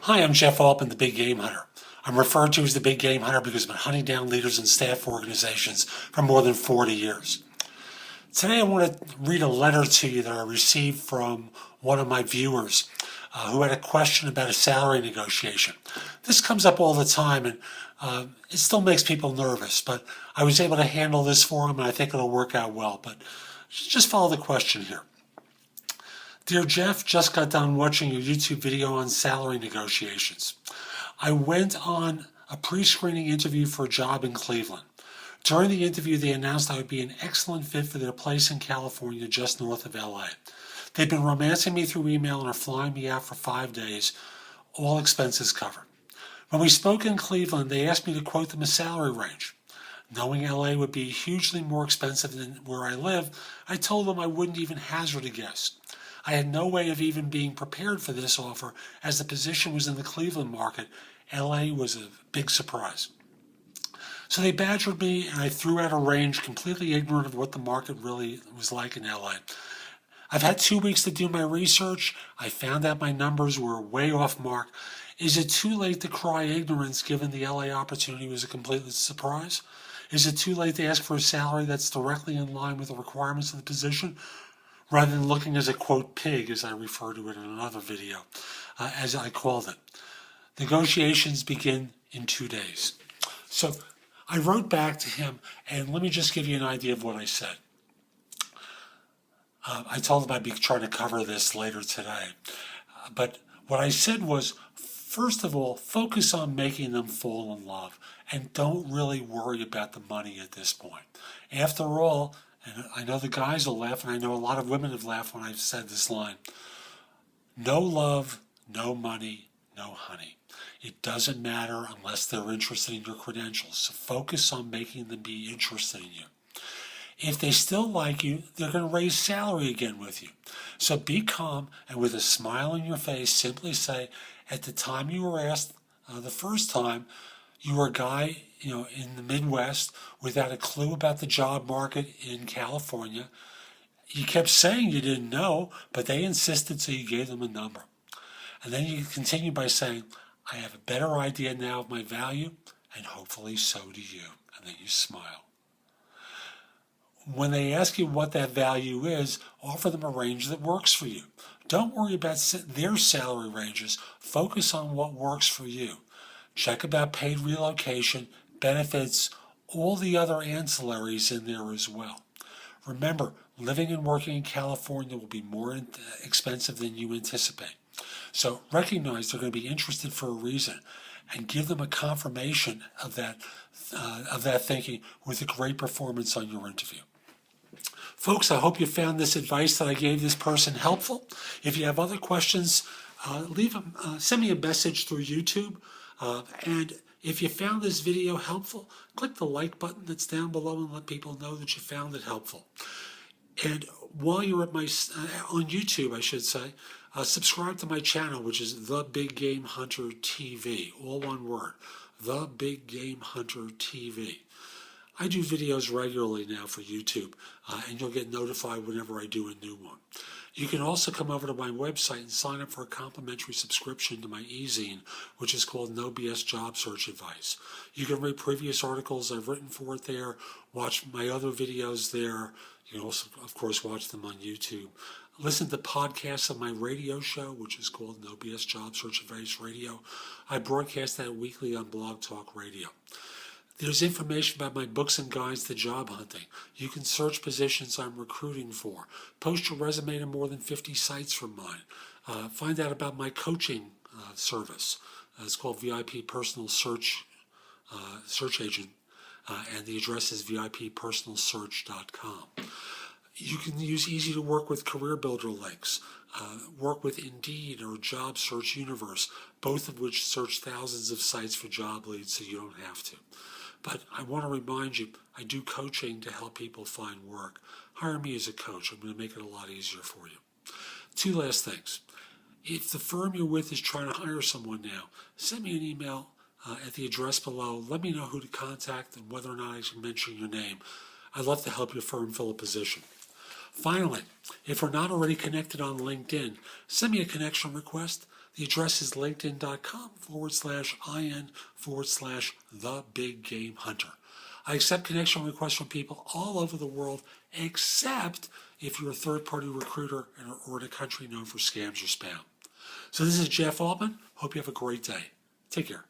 Hi, I'm Jeff Altman, the Big Game Hunter. I'm referred to as the Big Game Hunter because I've been hunting down leaders and staff organizations for more than 40 years. Today I want to read a letter to you that I received from one of my viewers who had a question about a salary negotiation. This comes up all the time and it still makes people nervous, but I was able to handle this for him and I think it'll work out well. But just follow the question here. Dear Jeff, just got done watching your YouTube video on salary negotiations. I went on a pre-screening interview for a job in Cleveland. During the interview, they announced I would be an excellent fit for their place in California just north of LA. They've been romancing me through email and are flying me out for 5 days, all expenses covered. When we spoke in Cleveland, they asked me to quote them a salary range. Knowing LA would be hugely more expensive than where I live, I told them I wouldn't even hazard a guess. I had no way of even being prepared for this offer as the position was in the Cleveland market. LA was a big surprise. So they badgered me and I threw out a range completely ignorant of what the market really was like in LA. I've had 2 weeks to do my research. I found out my numbers were way off mark. Is it too late to cry ignorance given the LA opportunity was a complete surprise? Is it too late to ask for a salary that's directly in line with the requirements of the position? Rather than looking as a, quote, pig, as I refer to it in another video, as I called it. Negotiations begin in 2 days. So I wrote back to him, and let me just give you an idea of what I said. I told him I'd be trying to cover this later today. But what I said was, first of all, focus on making them fall in love, and don't really worry about the money at this point. After all, and I know the guys will laugh, and I know a lot of women have laughed when I've said this line. No love, no money, no honey. It doesn't matter unless they're interested in your credentials. So focus on making them be interested in you. If they still like you, they're going to raise salary again with you. So be calm and with a smile on your face, simply say, at the time you were asked the first time, you were a guy, in the Midwest without a clue about the job market in California. You kept saying you didn't know, but they insisted, so you gave them a number. And then you continue by saying, I have a better idea now of my value, and hopefully so do you. And then you smile. When they ask you what that value is, offer them a range that works for you. Don't worry about their salary ranges. Focus on what works for you. Check about paid relocation, benefits, all the other ancillaries in there as well. Remember, living and working in California will be more expensive than you anticipate. So recognize they're going to be interested for a reason and give them a confirmation of that thinking with a great performance on your interview. Folks, I hope you found this advice that I gave this person helpful. If you have other questions, send me a message through YouTube. And if you found this video helpful, click the like button that's down below and let people know that you found it helpful. And while you're at on YouTube, I should say, subscribe to my channel, which is The Big Game Hunter TV, all one word, The Big Game Hunter TV. I do videos regularly now for YouTube, and you'll get notified whenever I do a new one. You can also come over to my website and sign up for a complimentary subscription to my e-zine, which is called No BS Job Search Advice. You can read previous articles I've written for it there, watch my other videos there. You can also, of course, watch them on YouTube. Listen to podcasts of my radio show, which is called No BS Job Search Advice Radio. I broadcast that weekly on Blog Talk Radio. There's information about my books and guides to job hunting. You can search positions I'm recruiting for. Post your resume to more than 50 sites from mine. Find out about my coaching service. It's called VIP Personal Search Agent, and the address is vippersonalsearch.com. You can use easy to work with career builder links. Work with Indeed or Job Search Universe, both of which search thousands of sites for job leads, so you don't have to. But I want to remind you, I do coaching to help people find work. Hire me as a coach. I'm going to make it a lot easier for you. 2 last things. If the firm you're with is trying to hire someone now, send me an email at the address below. Let me know who to contact and whether or not I should mention your name. I'd love to help your firm fill a position. Finally, if we're not already connected on LinkedIn, send me a connection request. The address is linkedin.com/in/the big game hunter. I accept connection requests from people all over the world, except if you're a third-party recruiter or in a country known for scams or spam. So this is Jeff Altman. Hope you have a great day. Take care.